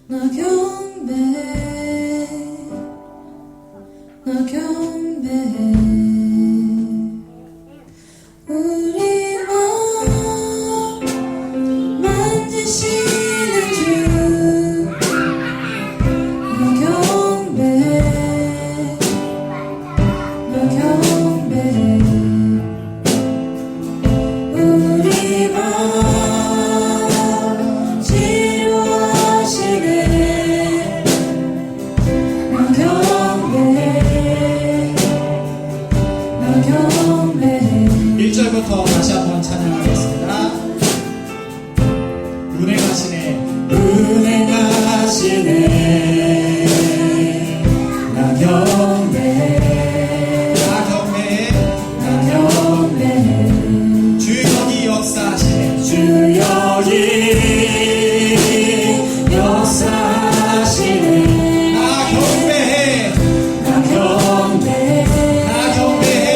나 경배해, 나 경배해. 우리 맘 만지시는 주, 나 경배해, 나 경배해. 우리 맘 치료하시네, 나 경배해, 나 경배해. 1절부터 다시 한번 찬양하겠습니다. 은행하시네, 은행하시네, 나 경배해, 나 경배해, 나 경배해. 주 여기 역사하시네, 주 여기 역사하시네, 나 경배해, 나 경배해, 나 경배해.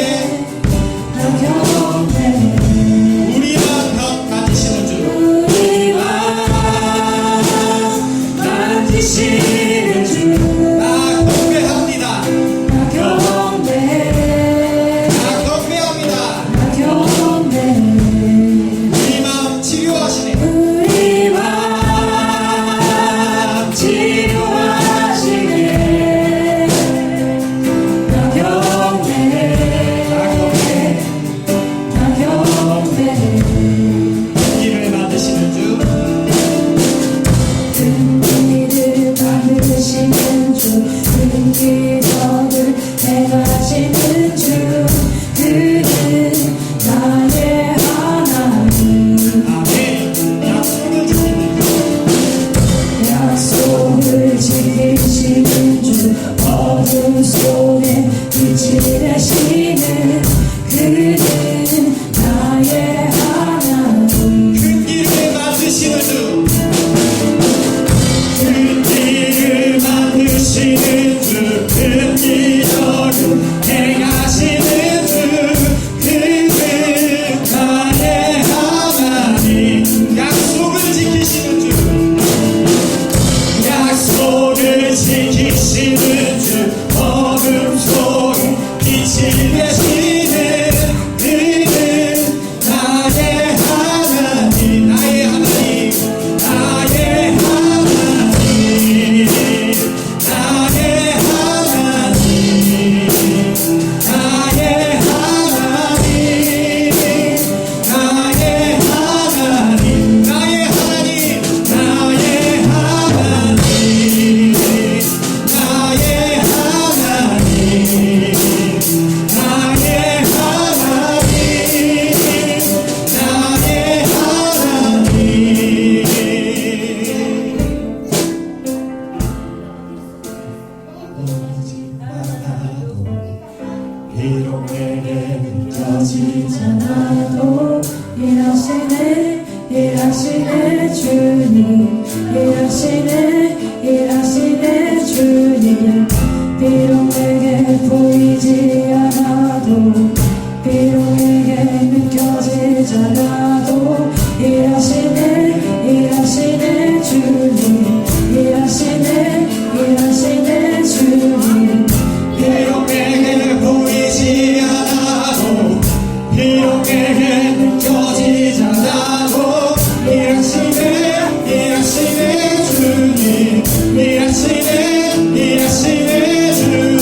나 경배해. 우리만 벽 만드시는 주, 우리만 만지시는 주, 나 경배합니다, 나 경배해, 나 경배합니다. 나 경배해. 우리 마음 치료하시네, 우리 맘 치료하시네, 나 경배해, 나 경배해. 나 경배해. 길을 만드시는 주, 끈기를 만드시는 주, 끈기적을 행하시는 주, 그는 나의 하나님. 아멘. 약속을 지키는 주, 약속을 지키시는 주, 어둠 속에 빛이 되시는 그는 나의 하나님. 큰 길을 만드시는 주, 큰 길을 만드시는 주, 큰 기적을 행하시는 주, 그는 나의 하나님. 약속을 지키시는 주, 약속을 지키시는 주, 어둠 속에 빛이 되시는 그는 나의 하나님, 나의 하나님, 나의 하나님, 나의 하나님, 나의 하나님, 나의 하나님, 나의 하나님, 나의 하나님, 나의 비록 내게 느껴지지 않아도 일하시네, 일하시네 주님, 일하시네, 일하시네 주님. 비록 내게 보이지 않아도, 비록 내게 느껴지지 않아도 일하시네, 일하시네 주님, 일하시네, 일하시네 주님. 비록 내게 보이지 않아도, 비록 내게 느껴지지 않아도 일하시네, 일하시네 주님, 일하시네, 일하시네 주님.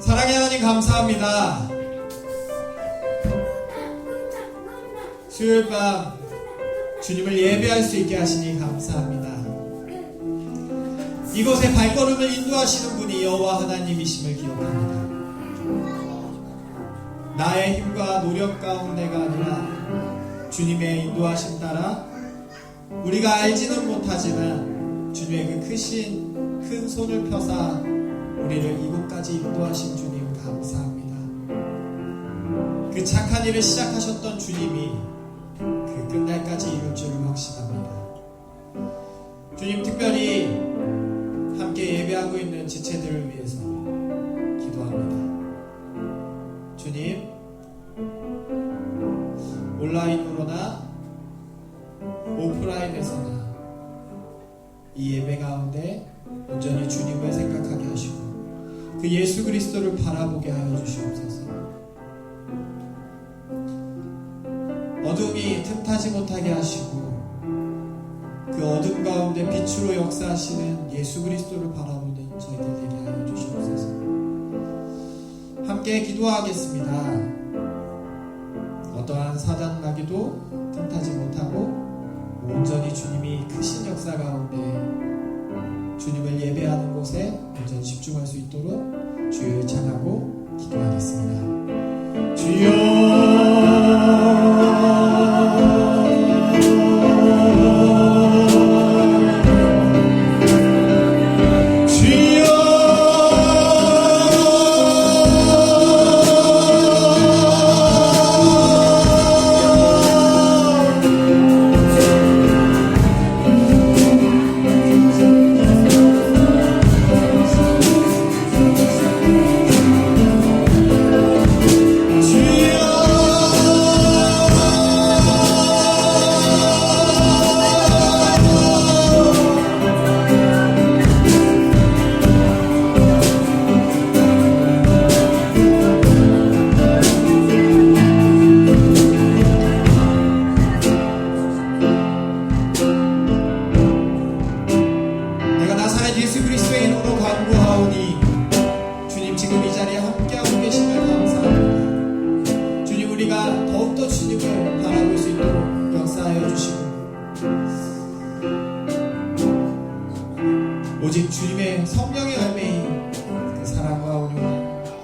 사랑의 하나님 감사합니다. 수요일 밤 주님을 예배할 수 있게 하시니 감사합니다. 이곳에 발걸음을 인도하시는 분이 여호와 하나님이심을 기억합니다. 나의 힘과 노력 가운데가 아니라 주님의 인도하심 따라 우리가 알지는 못하지만 주님의 그 크신 큰 손을 펴사 우리를 이곳까지 인도하신 주님 감사합니다. 그 착한 일을 시작하셨던 주님이 그 끝날까지 이룰 줄을 확신합니다. 주님, 특별히 함께 예배하고 있는 지체들을 위해서 기도합니다. 주님, 온라인으로나 오프라인에서나 이 예배 가운데 온전히 주님을 생각하게 하시고 그 예수 그리스도를 바라보게 하여 주시옵소서. 어둠이 틈타지 못하게 하시고 그 어둠 가운데 빛으로 역사하시는 예수 그리스도를 바라보는 저희들 되게 하여 주시옵소서. 함께 기도하겠습니다. 어떠한 사단 마귀도 틈타지 못하고 온전히 주님이 크신 역사 가운데 주님을 예배하는 곳에 온전히 집중할 수 있도록 주를 찬양하고 기도하겠습니다. 주여 오직 주님의 성령의 열매인 그 사랑과 온유와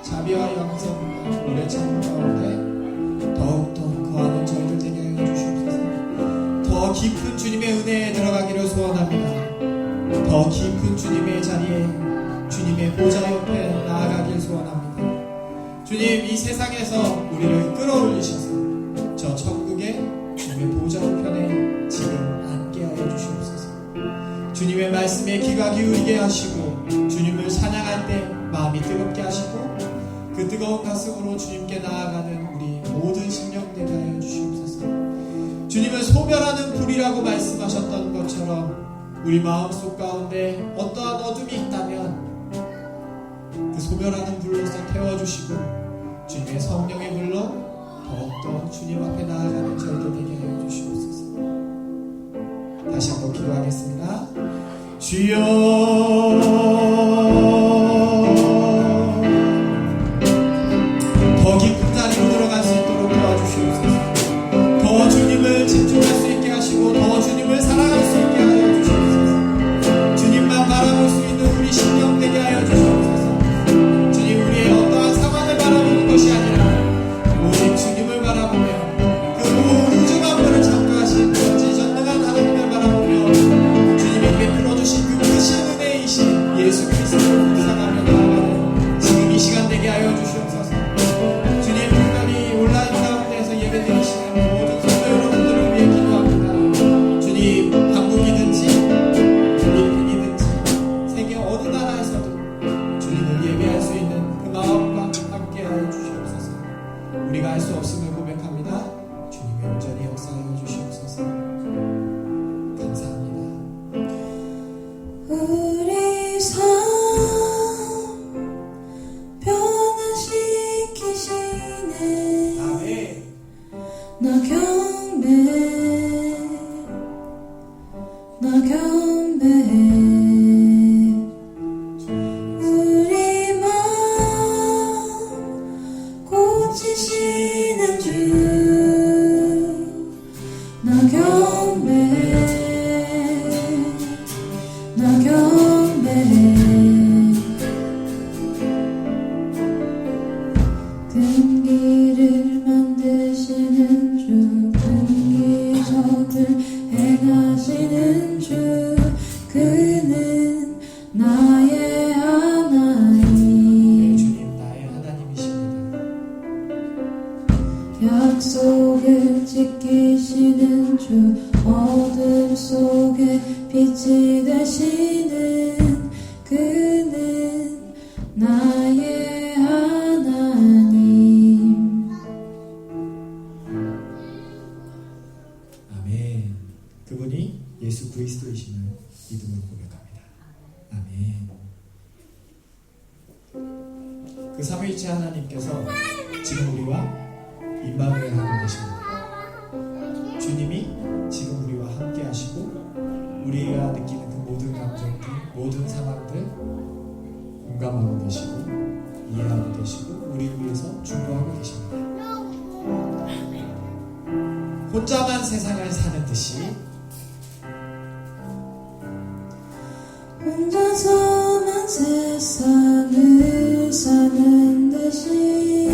자비와 양성과 오래 참음 가운데 더욱더 거하는 저희들 되게 하여 주시옵소서. 더 깊은 주님의 은혜에 들어가기를 소원합니다. 더 깊은 주님의 자리에 주님의 보좌 옆에 나아가길 소원합니다. 주님, 이 세상에서 우리를 끌어올리셔서 저 천국의 주님의 보좌 우편에 지금 앉게 하여 주시옵소서. 주님의 말씀에 귀가 기울이게 하시고 주님을 찬양할 때 마음이 뜨겁게 하시고 그 뜨거운 가슴으로 주님께 나아가는 우리 모든 심령 되게 하여 주시옵소서. 주님을 소멸하는 불이라고 말씀하셨던 것처럼 우리 마음속 가운데 어떠한 어둠이 있다면 그 소멸하는 불로서 태워주시고 주님의 성령의 불로 더욱더 주님 앞에 나아가는 저희들 되게 하여 주시옵소서. 다시 한번 기도하겠습니다. 주여, 더 깊은 자리로 들어갈 수 있도록 도와주시옵소서. 더 주님을 집중할 수 있게 하시고 더 주님을 사랑할 수 있게 하여 주시옵소서. 주님만 바라볼 수 있는 우리 심령 되게 하여 주시옵소서. 주님, 우리의 어떠한 상황을 바라보는 것이 아니라 오직 주님을 바라보며 그 우주 만물을 창조하신 전지전능한 하나님을 바라보며 주님이 베풀어주신 그 크신 은혜이신 예수 그리스도를 묵상하며 나아가는 지금 이 시간 되게 하여 주시옵소서. 주님, 특별히 온라인 가운데에서 예배드리시는 모든 성도 여러분들을 위해 기도합니다. 주님, 한국이든지 필리핀이든지 세계 어느 나라에서도 주님을 예배할 수 있는 그 마음과 함께 하여 주시옵소서. 우리가 할 수 없음을 고백합니다. 주님의 온전히 역사하여 주시옵소서. 감사합니다. 우리 삶 변화시키시네. 아멘. 나 경배해, 나 경배해. 우리 마음 약속을 지키시는 주 어둠 속에 빛이 되시는 그는 나의 하나님. 아멘. 그분이 예수 그리스도이심을 믿음으로 고백합니다. 아멘. 그 삼위일체 하나님께서 지금 우리와 임마누엘 하고 계십니다. 주님이 지금 우리와 함께 하시고 우리가 느끼는 그 모든 감정들, 모든 상황들 공감하고 계시고 이해하고 계시고 우리를 위해서 중보하고 계십니다. 혼자만 세상을 사는 듯이 혼자서만 세상을 사는 듯이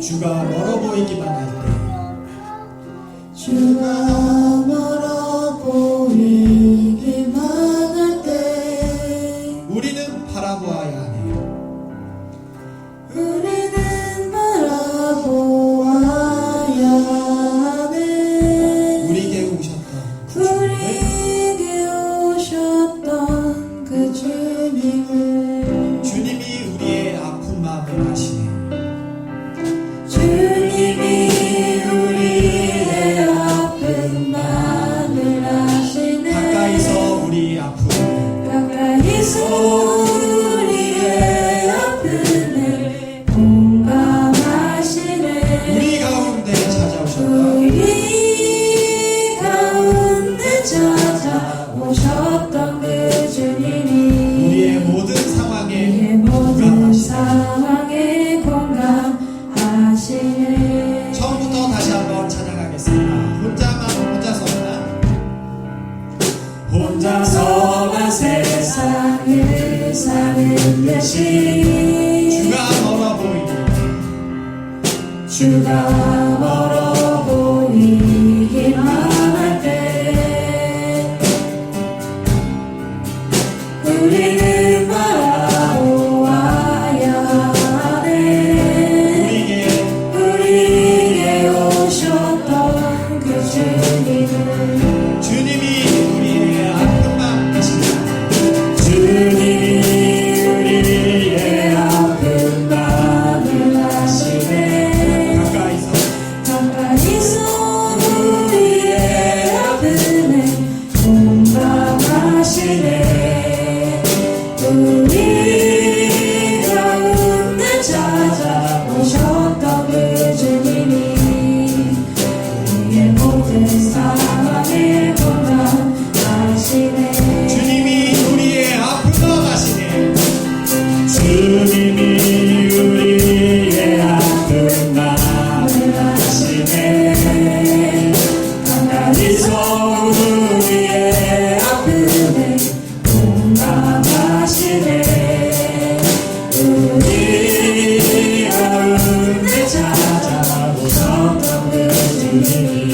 주가 멀어 보이기만 할 때 주가 멀어 보이기만 할 때 우리는 바라보아야 하네요. 우리는 바라보아야 하네. 우리에게 오셨던 그 주님을 우리에게 오셨던 그 주님을 주님이 우리의 아픈 마음을 아시네. 주님이 우리의 아픈 마음을 아시네. 가까이서 우리 아픔을 가까이서 우리의 아픔을 공감하시네. 우리 가운데 찾아오셨다. 우리 가운데 찾아오셨던 그 주님이 우리의 모든 상황에 우리의 모든 공감하시네. 상황에 공감하시네. 처음부터 다시 한번 찬양하겠습니다. 혼자서만 세상을 사는 듯이 주가 멀어 보이니 주가 멀어 보이기만 할 때 우리는 바라보아야 하네. 우리에게 오셨던 그 주님을 주님이 우리의 아픈 마음 아시네. 주님이 우리의 아픈 마음을 아시네. 가까이서 우리의 아픔을 공감하시네. 우리 가운데 찾아오셨던 그 주님이 우리의 모든 상황에 공감하시네. 주님이 우리의 아픈 마음 아시네. 주님이 우리의 아픈 마음을 아시네. 가까이서 우리의 아픔을 공감하시네. 우리 가운데 찾아오셨던 그 주님이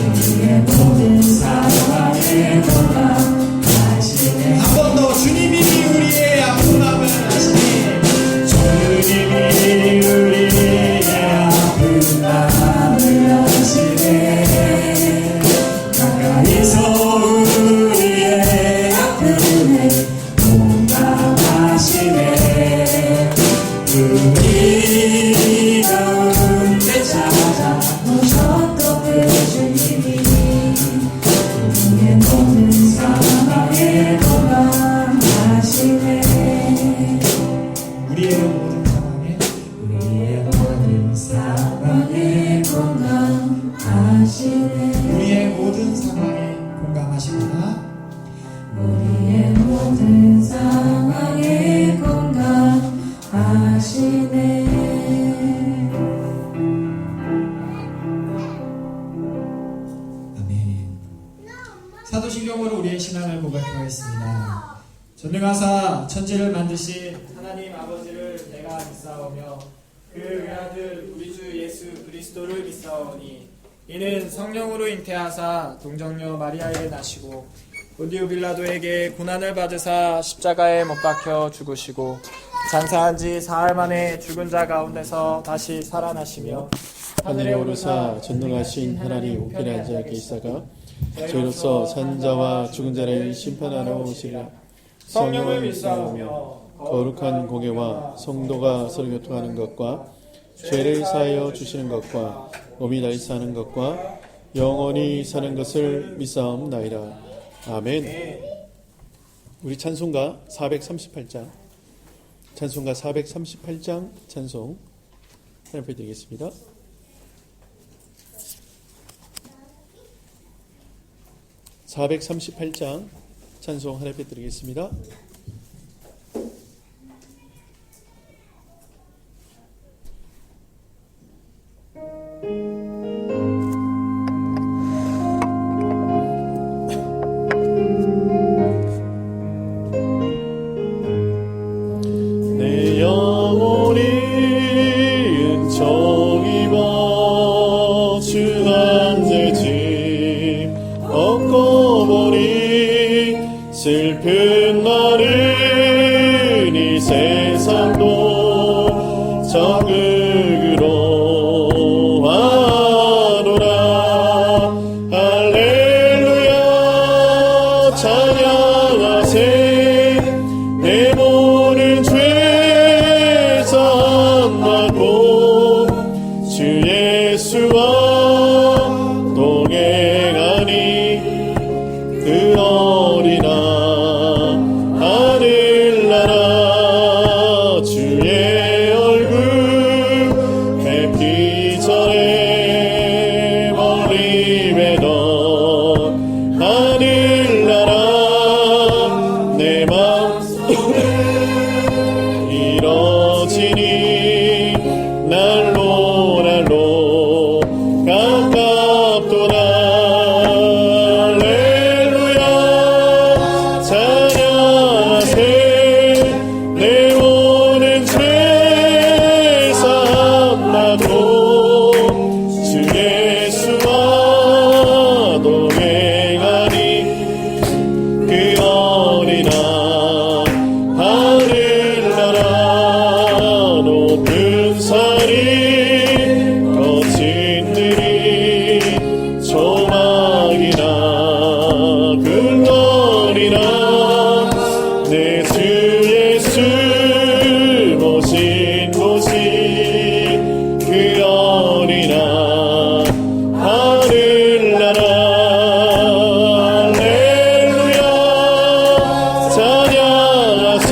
우리의 모든 상황에 공감하시네. 한 번 더 주님이 우리의 아픈 마음을 아시네. 주님이 우리의 아픈 마음을 아시네. 가까이서 우리의 아픔을 공감하시네. 우리 가운데 찾아오셨던 그 주님이 우리의 모든 상황에 공감하시네. 우리의 모든 상황에 우리의 모든 상황에 공감하시네. 우리의 모든 상황에 공감하십니다. 우리의 모든 상황에 공감하시네. 아멘. 사도신경으로 우리의 신앙을 고백하겠습니다. 전능하사 천지를 만드신 하나님 아버지를 내가 믿사오며 그 외아들 우리 주 예수 그리스도를 믿사오니 이는 성령으로 잉태하사 동정녀 마리아에게 나시고 본디오 빌라도에게 고난을 받으사 십자가에 못 박혀 죽으시고 장사한 지 사흘 만에 죽은 자 가운데서 다시 살아나시며 하늘에 오르사 전능하신 하나님 우편에 앉아 계시다가 저희로서 산자와 죽은 자를 심판하러 오시리라. 성령을 믿사오며 거룩한 공예와 성도가 서로 교통하는 것과 죄를 사하여 주시는 것과 몸이 다시 사는 것과 영원히 사는 것을 믿사옵나이다. 아멘. 우리 찬송가 438장 찬송가 438장 찬송 하나님 드리겠습니다. (438장) 찬송 하나님 드리겠습니다. 내 영혼이 은총 입어 주 안내 집 얻고 보니 슬픈 날은 이 세상도 정극으로 하노라. 할렐루야 찬양하세. 내 모든 죄 사함받고 주 예수와 동행하니 그 어린아 하늘나라 주의 얼굴 뵙기 전에 멀리 뵈던 하늘나라 내 맘속에 이뤄지니 날로 날로 가깝도다. 할렐루야 찬양하세. 내 모든 죄 사함받고 주 예수와 동행하니 그 어린아 하늘나라 높은 산이 거친 들이 조망이나 근거리나 내 주 예수 모신 곳이 그 어린아 하늘나라. 할렐루야 찬양하세.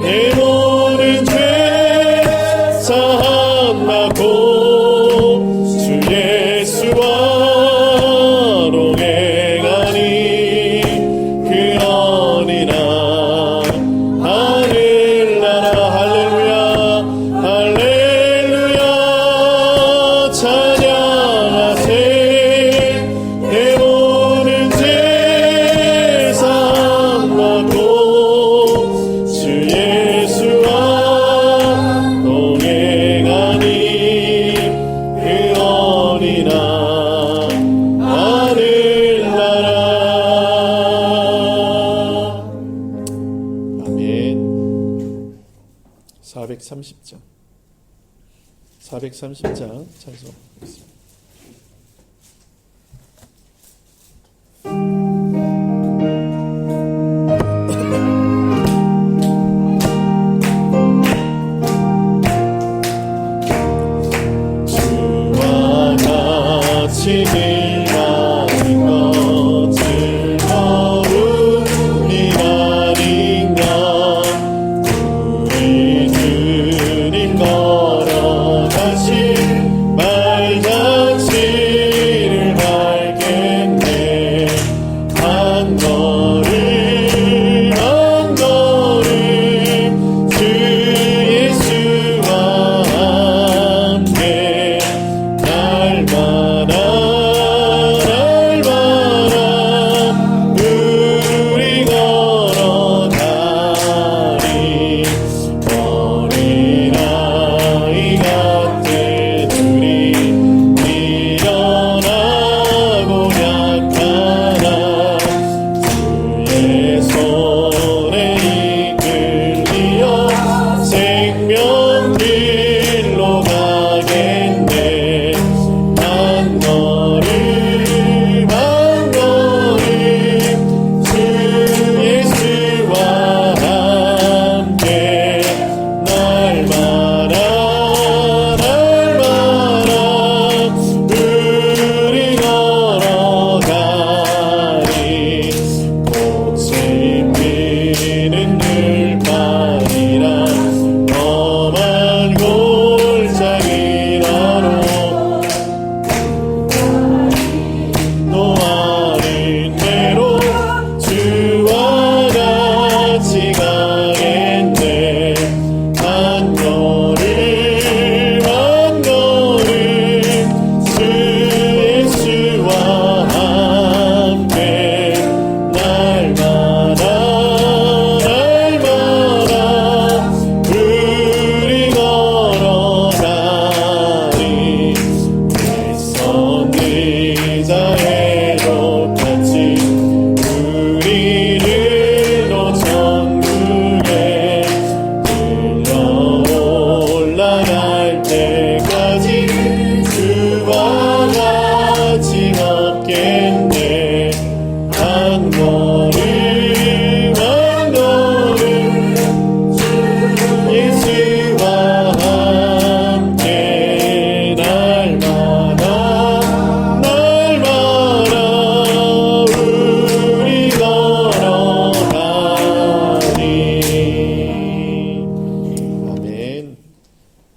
내 모든 죄 사함받고 주 예수와 동행하니 그 어린아 하늘나라. 할렐루야 할렐루야 찬양하세. 내 모든 죄 사함받고 주 예수와 동행하니 그 어린아 하늘나라. 아멘. 430장 430장 찬송하겠습니다. 주와 같이 길가는 것 즐거움이 아닌가. 우리 주님 걸어가신 말잔치를 밝겠네. 한 걸음 한 걸음 주 예수와 함께 날마다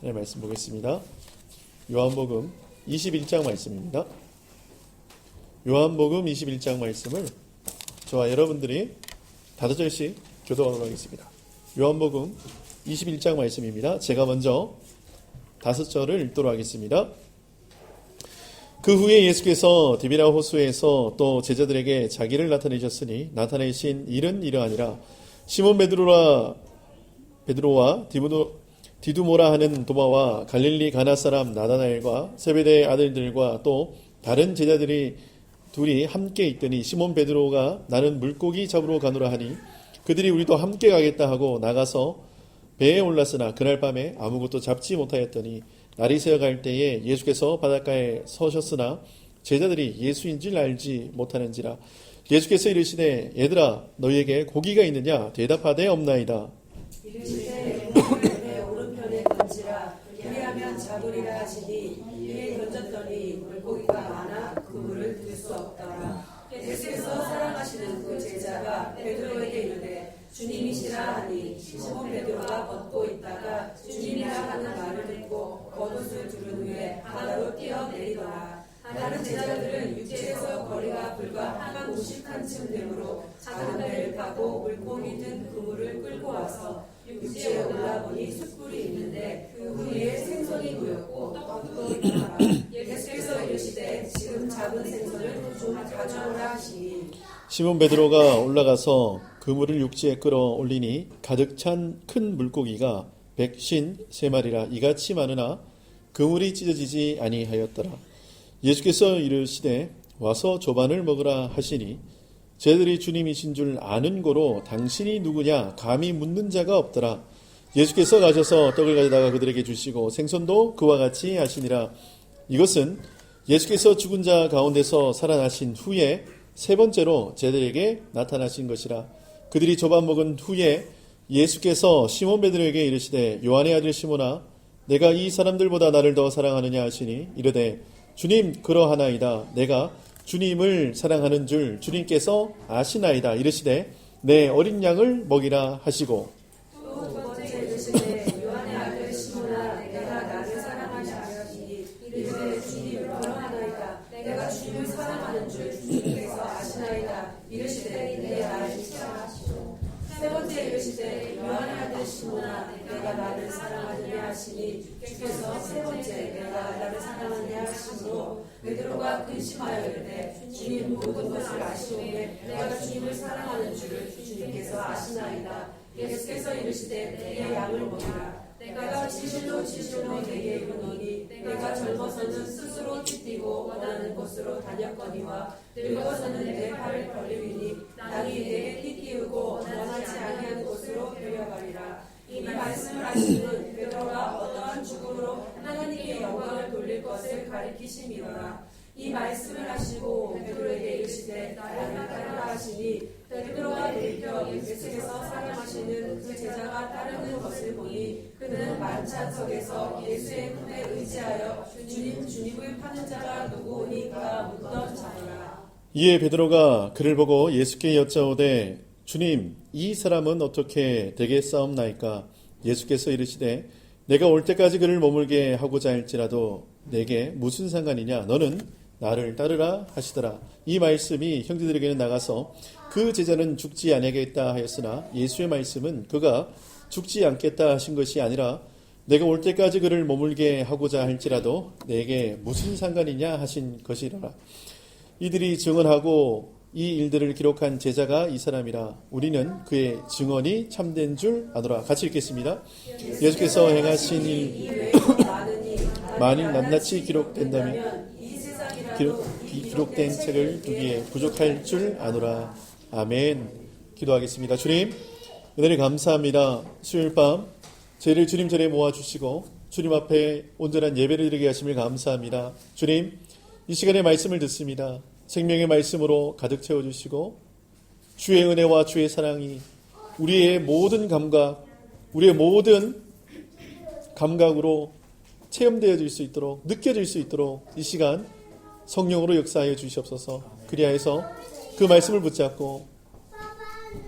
네, 말씀 보겠습니다. 요한복음 21장 말씀입니다. 요한복음 21장 말씀을 저와 여러분들이 5절씩 교도하도록 하겠습니다. 요한복음 21장 말씀입니다. 제가 먼저 5절을 읽도록 하겠습니다. 그 후에 예수께서 디비라 호수에서 또 제자들에게 자기를 나타내셨으니 나타내신 일은 이러하니라. 시몬 베드로와 디두모라 하는 도마와 갈릴리 가나 사람 나다나엘과 세베대의 아들들과 또 다른 제자들이 둘이 함께 있더니 시몬 베드로가 나는 물고기 잡으러 가노라 하니 그들이 우리도 함께 가겠다 하고 나가서 배에 올랐으나 그날 밤에 아무것도 잡지 못하였더니 날이 새어갈 때에 예수께서 바닷가에 서셨으나 제자들이 예수인 줄 알지 못하는지라. 예수께서 이르시되 얘들아 너희에게 고기가 있느냐 대답하되 없나이다. 이르시되 물을 내 오른편에 던지라. 그리하면 잡으리라 하시니 이에 던졌더니 물고기가 많아 그물을 들 수 없더라. 예수께서 사랑하시는 그 제자가 베드로에게 이르되 주님이시라 하니 시몬 베드로가 걷고 있다가 주님이라 하는 말을 듣고 겉옷을 두른 후에 바다로 뛰어내리더라. 다른 제자들은 육지에서 거리가 불과 한 50칸쯤 되므로 작은 배를 타고 물고기 든 그물을 끌고 와서 육지에 올라보니 숯불이 있는데 그 위에 생선이 보였고 떡도 있더라. 예수께서 이르시되 지금 잡은 생선을 좀 가져오라 하시니 시몬 베드로가 올라가서 그물을 육지에 끌어올리니 가득 찬 큰 물고기가 153마리라 이같이 많으나 그물이 찢어지지 아니하였더라. 예수께서 이르시되 와서 조반을 먹으라 하시니 제들이 주님이신 줄 아는 고로 당신이 누구냐 감히 묻는 자가 없더라. 예수께서 가셔서 떡을 가져다가 그들에게 주시고 생선도 그와 같이 하시니라. 이것은 예수께서 죽은 자 가운데서 살아나신 후에 세 번째로 제들에게 나타나신 것이라. 그들이 조반 먹은 후에 예수께서 시몬 베드로에게 이르시되 요한의 아들 시몬아 내가 이 사람들보다 나를 더 사랑하느냐 하시니 이르되 주님 그러하나이다. 내가 주님을 사랑하는 줄 주님께서 아시나이다. 이르시되 내 어린 양을 먹이라 하시고 또 두 번째 이르시되 요한의 아들 시몬아 내가 나를 사랑하냐 하시니 이르시되 주님 그러하나이다. 내가 주님을 사랑하는 줄 주님께서 아시나이다. 이르시되 내 말을 시작하시고 세 번째 이르시되 요한의 아들 시몬아 내가 나를 사랑하느냐 하시니 주께서 세 번째 내가 나를 사랑하느냐 하시므로 베드로가 근심하여 이르되 주님 모든 것을 아시오매 내가 주님을 사랑하는 줄을 주님께서 아시나이다. 예수께서 이르시되 내 양을 먹이라. 내가 진실로 내게 이르노니 내가 젊어서는 스스로 뛰고 원하는 곳으로 다녔거니와 늙어서는 내 팔을 벌리니 나니 내게 띠띠우고 원하지 아니하는 곳으로 데려가리라. 이 말씀을 하시는 베드로가 어떠한 죽음으로 하나님께 영광을 돌릴 것을 가리키심이로라. 이 말씀을 하시고 베드로에게 이르시되 나를 따르라 하시니 베드로가 돌이켜 예수께서 사랑하시는 그 제자가 따르는 것을 보니 그는 만찬석에서 예수의 품에 의지하여 주님을 파는 자가 누구오니까 묻던 자더라. 이에 베드로가 그를 보고 예수께 여짜오되 주님 이 사람은 어떻게 되겠사옵나이까. 예수께서 이르시되 내가 올 때까지 그를 머물게 하고자 할지라도 내게 무슨 상관이냐 너는 나를 따르라 하시더라. 이 말씀이 형제들에게는 나가서 그 제자는 죽지 아니하겠다 하였으나 예수의 말씀은 그가 죽지 않겠다 하신 것이 아니라 내가 올 때까지 그를 머물게 하고자 할지라도 내게 무슨 상관이냐 하신 것이라. 이들이 증언하고 이 일들을 기록한 제자가 이 사람이라. 우리는 그의 증언이 참된 줄 아노라. 같이 읽겠습니다. 예수께서 행하신 일 만일 낱낱이 기록된다면 기록된 책을 두기에 부족할 줄 아노라. 아멘. 기도하겠습니다. 주님 은혜를 감사합니다. 수요일 밤 저희를 주님 전에 모아주시고 주님 앞에 온전한 예배를 드리게 하심을 감사합니다. 주님 이 시간에 말씀을 듣습니다. 생명의 말씀으로 가득 채워주시고 주의 은혜와 주의 사랑이 우리의 모든 감각으로 체험되어질 수 있도록 느껴질 수 있도록 이 시간 성령으로 역사하여 주시옵소서. 그리하여서 그 말씀을 붙잡고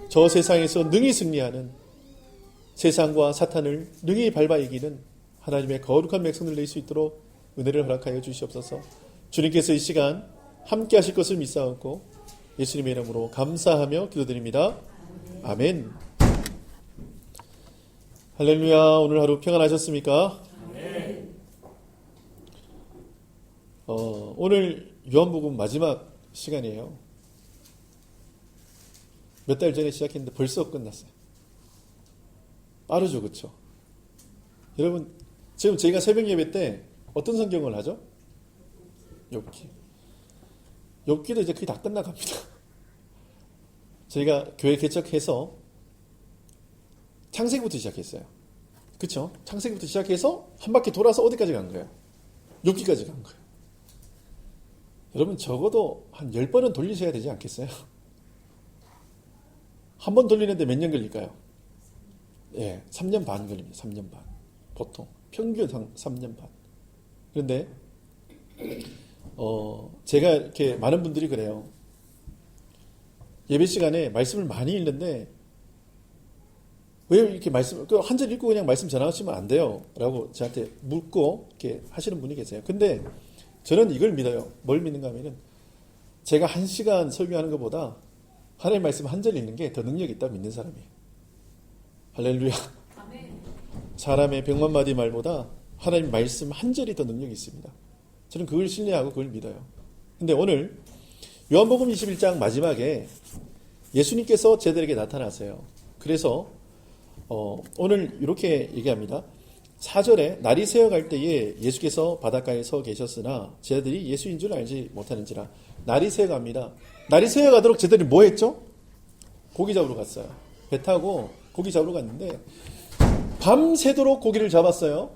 저 세상에서 능히 승리하는 세상과 사탄을 능히 밟아 이기는 하나님의 거룩한 백성들 될 수 있도록 은혜를 허락하여 주시옵소서. 주님께서 이 시간 함께 하실 것을 믿사옵고 예수님의 이름으로 감사하며 기도드립니다. 아멘. 할렐루야. 오늘 하루 평안하셨습니까? 오늘 요한복음 마지막 시간이에요. 몇 달 전에 시작했는데 벌써 끝났어요. 빠르죠, 그렇죠? 여러분, 지금 저희가 새벽 예배 때 어떤 성경을 하죠? 욥기. 욥기도 이제 거의 다 끝나갑니다. 저희가 교회 개척해서 창세기부터 시작했어요. 그렇죠? 창세기부터 시작해서 한 바퀴 돌아서 어디까지 간 거예요? 욥기까지 간 거예요. 여러분 적어도 한 10번은 돌리셔야 되지 않겠어요? 한 번 돌리는데 몇 년 걸릴까요? 예, 3년 반 걸립니다. 3년 반. 보통 평균 3년 반. 그런데 제가 이렇게 많은 분들이 그래요. 예배 시간에 말씀을 많이 읽는데 왜 이렇게 말씀 한 절 읽고 그냥 말씀 전하시면 안 돼요? 라고 저한테 묻고 이렇게 하시는 분이 계세요. 근데 저는 이걸 믿어요. 뭘 믿는가 하면은 제가 1시간 설교하는 것보다 하나님 말씀 한 절 읽는 게 더 능력이 있다 믿는 사람이에요. 할렐루야. 사람의 100만 마디 말보다 하나님 말씀 한 절이 더 능력이 있습니다. 저는 그걸 신뢰하고 그걸 믿어요. 근데 오늘 요한복음 21장 마지막에 예수님께서 제자들에게 나타나세요. 그래서 오늘 이렇게 얘기합니다. 4절에 날이 새어갈 때에 예수께서 바닷가에 서 계셨으나 제자들이 예수인 줄 알지 못하는지라. 날이 새어갑니다. 날이 새어가도록 제자들이 뭐 했죠? 고기 잡으러 갔어요. 배 타고 고기 잡으러 갔는데 밤새도록 고기를 잡았어요.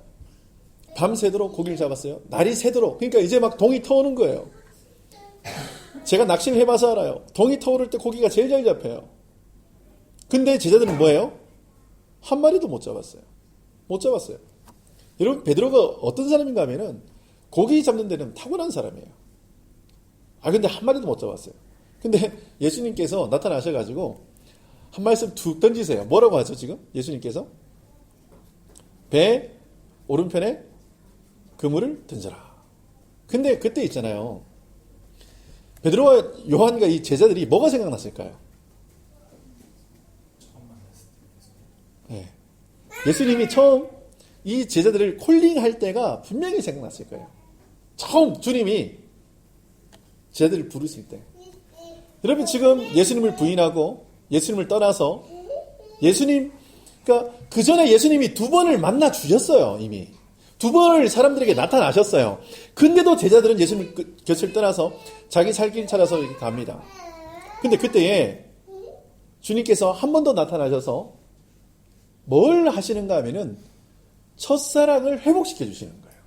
밤새도록 고기를 잡았어요. 날이 새도록. 그러니까 이제 막 동이 터오는 거예요. 제가 낚시를 해봐서 알아요. 동이 터오를 때 고기가 제일 잘 잡혀요. 근데 제자들은 뭐예요? 한 마리도 못 잡았어요. 못 잡았어요. 여러분 베드로가 어떤 사람인가 하면은 고기 잡는 데는 탁월한 사람이에요. 근데 한 마리도 못 잡았어요. 근데 예수님께서 나타나셔가지고 한 말씀 툭 던지세요. 뭐라고 하죠 지금? 예수님께서 배 오른편에 그물을 던져라. 근데 그때 있잖아요. 베드로와 요한과 이 제자들이 뭐가 생각났을까요? 네. 예수님이 처음 이 제자들을 콜링할 때가 분명히 생각났을 거예요. 처음 주님이 제자들을 부르실 때. 여러분 지금 예수님을 부인하고 예수님을 떠나서 그러니까 그 전에 예수님이 2번을 만나 주셨어요. 이미 2번을 사람들에게 나타나셨어요. 근데도 제자들은 예수님 곁을 떠나서 자기 살 길 찾아서 이렇게 갑니다. 근데 그때에 주님께서 한 번 더 나타나셔서 뭘 하시는가 하면은 첫사랑을 회복시켜 주시는 거예요.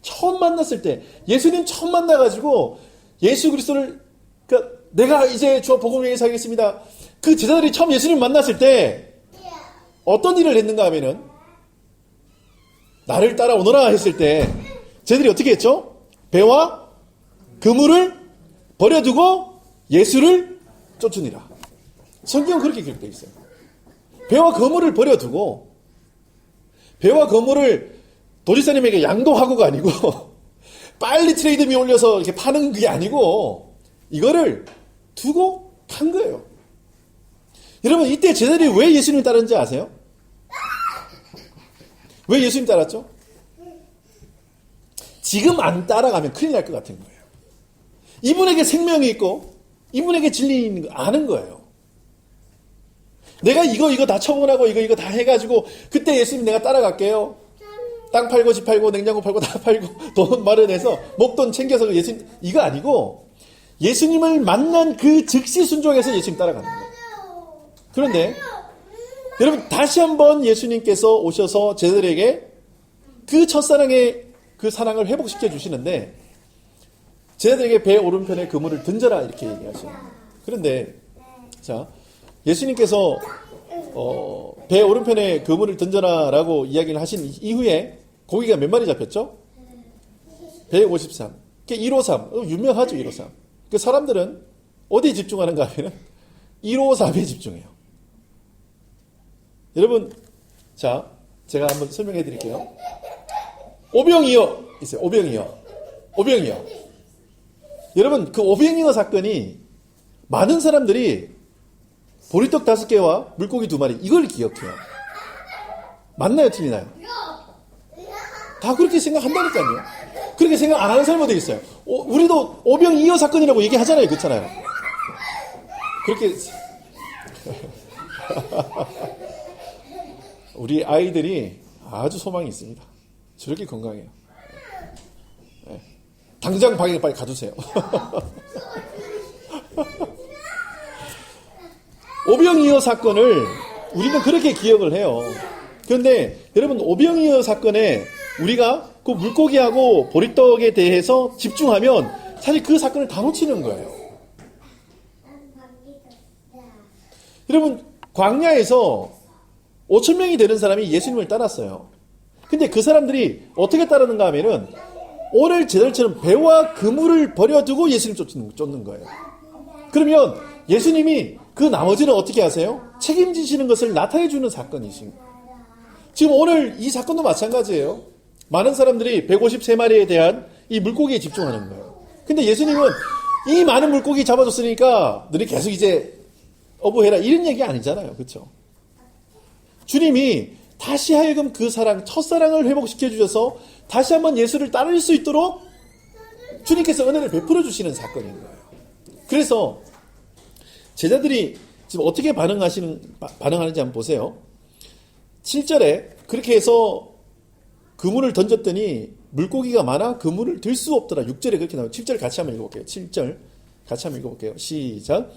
처음 만났을 때 예수님 처음 만나가지고 예수 그리스도를 그러니까 내가 이제 주와 복음을 위해 살겠습니다. 그 제자들이 처음 예수님 만났을 때 어떤 일을 했는가 하면은 나를 따라오너라 했을 때 제자들이 어떻게 했죠? 배와 그물을 버려두고 예수를 쫓으니라. 성경은 그렇게 기록되어 있어요. 배와 그물을 버려두고 배와 그물을 도지사님에게 양도하고가 아니고 빨리 트레이드미 올려서 이렇게 파는 게 아니고 이거를 두고 간 거예요. 여러분 이때 제자들이 왜 예수님 따랐는지 아세요? 왜 예수님 따랐죠? 지금 안 따라가면 큰일 날 것 같은 거예요. 이분에게 생명이 있고 이분에게 진리 있는 거 아는 거예요. 내가 이거 다 처분하고 이거 다 해가지고 그때 예수님 내가 따라갈게요. 땅 팔고 집 팔고 냉장고 팔고 다 팔고 돈 마련해서 목돈 챙겨서 예수님 이거 아니고 예수님을 만난 그 즉시 순종해서 예수님 따라가는 거예요. 그런데 여러분 다시 한번 예수님께서 오셔서 제자들에게 그 첫사랑의 그 사랑을 회복시켜 주시는데 제자들에게 배 오른편에 그물을 던져라 이렇게 얘기하셔요. 그런데 자 예수님께서 배 오른편에 그물을 던져라라고 이야기를 하신 이후에 고기가 몇 마리 잡혔죠? 153. 153. 유명하죠 153. 그 사람들은 어디에 집중하는가 하면 153에 집중해요. 여러분 자 제가 한번 설명해 드릴게요. 오병이어 있어요. 오병이어. 여러분 그 오병이어 사건이 많은 사람들이 보리떡 5개와 물고기 2마리 이걸 기억해요. 맞나요? 틀리나요? 다 그렇게 생각한다니까요. 그렇게 생각 안 하는 사람도 있어요. 우리도 오병이어 사건이라고 얘기하잖아요. 그렇잖아요. 그렇게 우리 아이들이 아주 소망이 있습니다. 저렇게 건강해요. 네. 당장 방에 빨리 가두세요. 오병이어 사건을 우리는 그렇게 기억을 해요. 그런데 여러분 오병이어 사건에 우리가 그 물고기하고 보리떡에 대해서 집중하면 사실 그 사건을 다 놓치는 거예요. 여러분 광야에서 5,000명이 되는 사람이 예수님을 따랐어요. 근데 그 사람들이 어떻게 따르는가 하면은 오늘 제자들처럼 배와 그물을 버려두고 예수님 쫓는 거예요. 그러면 예수님이 그 나머지는 어떻게 하세요? 책임지시는 것을 나타내주는 사건이십니다. 지금 오늘 이 사건도 마찬가지예요. 많은 사람들이 153마리에 대한 이 물고기에 집중하는 거예요. 근데 예수님은 이 많은 물고기 잡아줬으니까 너희 계속 이제 어부해라 이런 얘기 아니잖아요. 그렇죠? 주님이 다시 하여금 그 사랑, 첫사랑을 회복시켜 주셔서 다시 한번 예수를 따를 수 있도록 주님께서 은혜를 베풀어 주시는 사건인 거예요. 그래서 제자들이 지금 어떻게 반응하는지 한번 보세요. 7절에 그렇게 해서 그물을 던졌더니 물고기가 많아 그물을 들 수 없더라. 6절에 그렇게 나와요. 7절 같이 한번 읽어볼게요. 7절 같이 한번 읽어볼게요. 시작.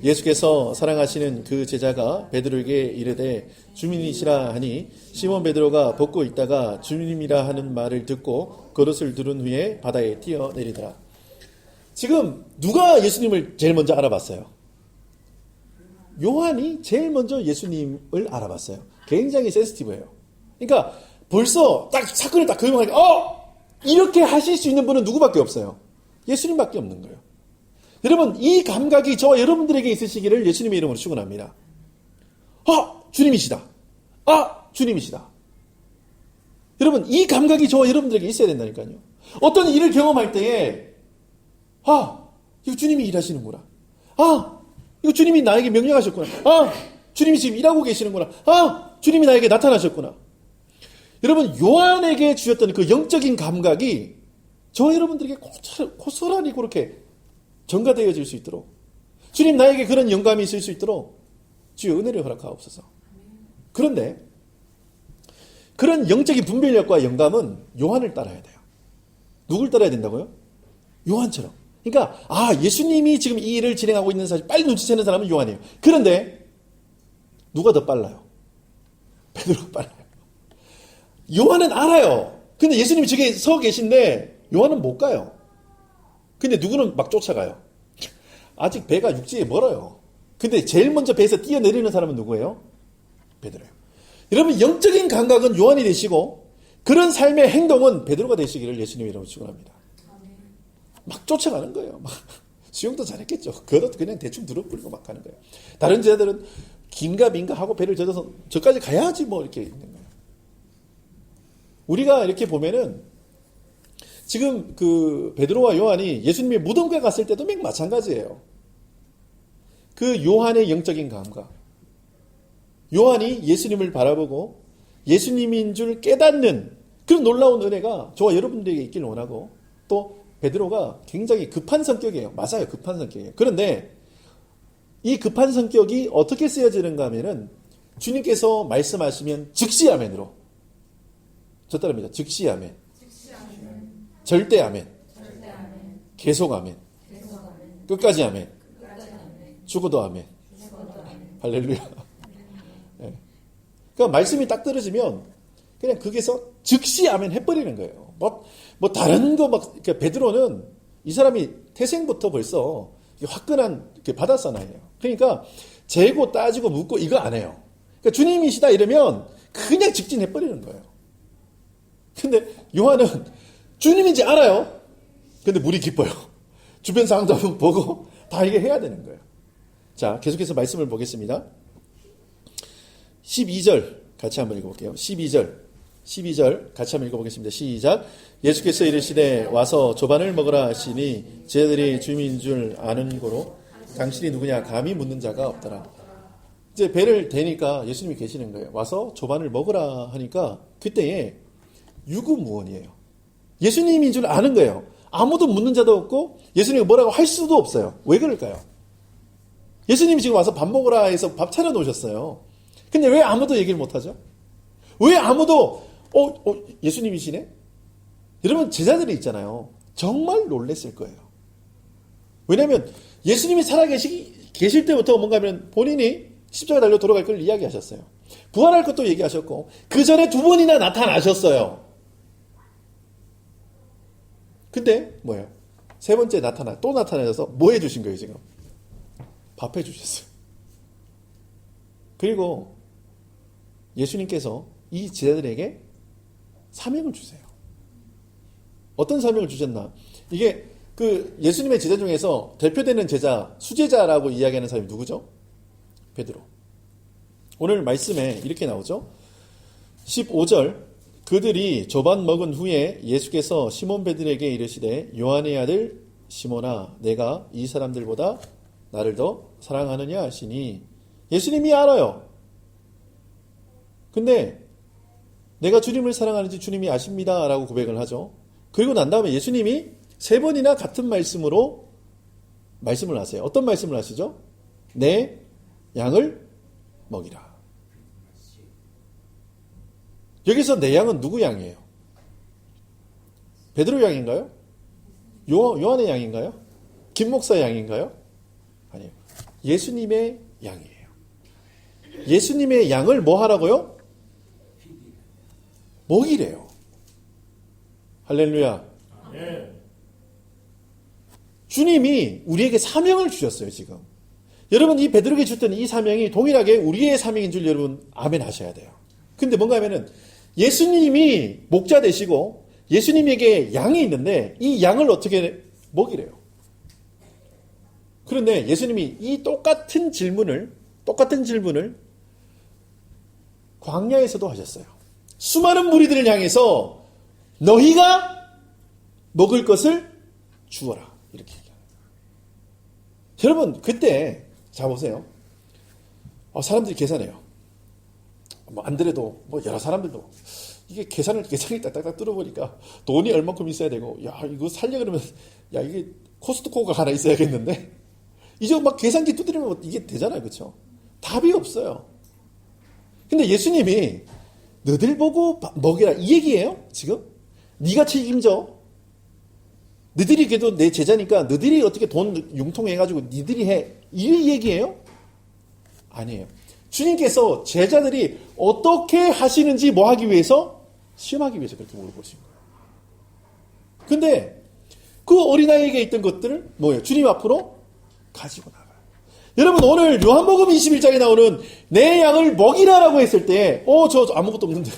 예수께서 사랑하시는 그 제자가 베드로에게 이르되 주님이시라 하니 시몬 베드로가 벗고 있다가 주님이라 하는 말을 듣고 그릇을 두른 후에 바다에 뛰어내리더라. 지금 누가 예수님을 제일 먼저 알아봤어요? 요한이 제일 먼저 예수님을 알아봤어요. 굉장히 센시티브해요. 그러니까 벌써 딱 사건을 딱 그림하니까 이렇게 하실 수 있는 분은 누구밖에 없어요? 예수님밖에 없는 거예요. 여러분 이 감각이 저와 여러분들에게 있으시기를 예수님의 이름으로 축원합니다. 주님이시다. 주님이시다. 여러분 이 감각이 저와 여러분들에게 있어야 된다니까요. 어떤 일을 경험할 때에 이거 주님이 일하시는구나. 이거 주님이 나에게 명령하셨구나. 주님이 지금 일하고 계시는구나. 주님이 나에게 나타나셨구나. 여러분 요한에게 주셨던 그 영적인 감각이 저와 여러분들에게 고스란히 그렇게 전가되어질 수 있도록 주님 나에게 그런 영감이 있을 수 있도록 주여 은혜를 허락하옵소서. 그런데 그런 영적인 분별력과 영감은 요한을 따라야 돼요. 누굴 따라야 된다고요? 요한처럼. 그러니까 예수님이 지금 이 일을 진행하고 있는 사실 빨리 눈치채는 사람은 요한이에요. 그런데 누가 더 빨라요? 베드로가 빨라요. 요한은 알아요. 근데 예수님이 저기 서 계신데 요한은 못 가요. 근데 누구는 막 쫓아가요. 아직 배가 육지에 멀어요. 근데 제일 먼저 배에서 뛰어내리는 사람은 누구예요? 베드로예요. 여러분 영적인 감각은 요한이 되시고 그런 삶의 행동은 베드로가 되시기를 예수님의 이름으로 축원합니다. 막 쫓아가는 거예요. 막 수영도 잘했겠죠. 그것도 그냥 대충 들어버리고 막 가는 거예요. 다른 제자들은 긴가 민가 하고 배를 젖어서 저까지 가야지 뭐 이렇게 있는 거예요. 우리가 이렇게 보면은 지금 그 베드로와 요한이 예수님의 무덤가 갔을 때도 맨 마찬가지예요. 그 요한의 영적인 감각. 요한이 예수님을 바라보고 예수님인 줄 깨닫는 그런 놀라운 은혜가 저와 여러분들에게 있기를 원하고 또 베드로가 굉장히 급한 성격이에요. 맞아요. 급한 성격이에요. 그런데 이 급한 성격이 어떻게 쓰여지는가 하면은 주님께서 말씀하시면 즉시 아멘으로 저 따라합니다. 즉시 아멘. 절대 아멘. 계속 아멘. 끝까지 아멘. 죽어도 아멘. 할렐루야. 네. 그러니까 말씀이 딱 떨어지면 그냥 거기서 즉시 아멘 해버리는 거예요. 뭐 다른 거 막 베드로는 이 사람이 태생부터 벌써 화끈한 바다사나이에요. 그러니까 재고 따지고 묻고 이거 안 해요. 그러니까 주님이시다 이러면 그냥 직진해버리는 거예요. 근데 요한은 주님인지 알아요. 근데 물이 깊어요. 주변 상황도 한번 보고 다 이게 해야 되는 거예요. 자, 계속해서 말씀을 보겠습니다. 12절 같이 한번 읽어볼게요. 12절 12절 같이 한번 읽어보겠습니다. 시작. 예수께서 이르시되 와서 조반을 먹으라 하시니 제자들이 주님인 줄 아는 고로 당신이 누구냐 감히 묻는 자가 없더라. 이제 배를 대니까 예수님이 계시는 거예요. 와서 조반을 먹으라 하니까 그때에 유구무원이에요. 예수님인 줄 아는 거예요. 아무도 묻는 자도 없고 예수님이 뭐라고 할 수도 없어요. 왜 그럴까요? 예수님이 지금 와서 밥 먹으라 해서 밥 차려 놓으셨어요. 근데 왜 아무도 얘기를 못하죠? 왜 아무도 예수님이시네? 여러분 제자들이 있잖아요. 정말 놀랬을 거예요. 왜냐하면 예수님이 살아계실 때부터 뭔가 하면 본인이 십자가에 달려 돌아갈 걸 이야기하셨어요. 부활할 것도 얘기하셨고 그 전에 2번이나 나타나셨어요. 근데 뭐예요? 3번째 또 나타나셔서 뭐 해주신 거예요 지금? 밥 해주셨어요. 그리고 예수님께서 이 제자들에게 사명을 주세요. 어떤 사명을 주셨나? 이게 그 예수님의 제자 중에서 대표되는 제자, 수제자라고 이야기하는 사람이 누구죠? 베드로. 오늘 말씀에 이렇게 나오죠. 15절 그들이 조반 먹은 후에 예수께서 시몬 베드로에게 이르시되 요한의 아들 시몬아 내가 이 사람들보다 나를 더 사랑하느냐 하시니 예수님이 알아요. 근데 내가 주님을 사랑하는지 주님이 아십니다 라고 고백을 하죠. 그리고 난 다음에 예수님이 3번이나 같은 말씀으로 말씀을 하세요. 어떤 말씀을 하시죠? 내 양을 먹이라. 여기서 내 양은 누구 양이에요? 베드로 양인가요? 요한의 양인가요? 김 목사의 양인가요? 아니에요. 예수님의 양이에요. 예수님의 양을 뭐 하라고요? 먹이래요. 할렐루야. 주님이 우리에게 사명을 주셨어요, 지금. 여러분, 이 베드로에게 줬던 이 사명이 동일하게 우리의 사명인 줄 여러분, 아멘 하셔야 돼요. 근데 뭔가 하면은, 예수님이 목자 되시고, 예수님에게 양이 있는데, 이 양을 어떻게 먹이래요? 그런데 예수님이 이 똑같은 질문을 광야에서도 하셨어요. 수많은 무리들을 향해서, 너희가 먹을 것을 주어라. 이렇게 얘기합니다. 여러분 그때 자 보세요. 사람들이 계산해요. 뭐 안 그래도 뭐 여러 사람들도 이게 계산이 딱딱딱 뚫어보니까 돈이 얼마큼 있어야 되고 야 이거 살려 그러면 야 이게 코스트코가 하나 있어야겠는데 이제 막 계산기 두드리면 이게 되잖아요, 그렇죠? 답이 없어요. 근데 예수님이 너들 보고 먹이라 이 얘기예요 지금? 네가 책임져. 너희들이 그래도 내 제자니까 너희들이 어떻게 돈 융통해가지고 너희들이 해. 이 얘기예요? 아니에요. 주님께서 제자들이 어떻게 하시는지 뭐 하기 위해서? 시험하기 위해서 그렇게 물어보신 거예요. 근데 그 어린아이에게 있던 것들을 뭐예요? 주님 앞으로 가지고 나가요. 여러분 오늘 요한복음 21장에 나오는 내 양을 먹이라라고 했을 때 저 아무것도 없는데요.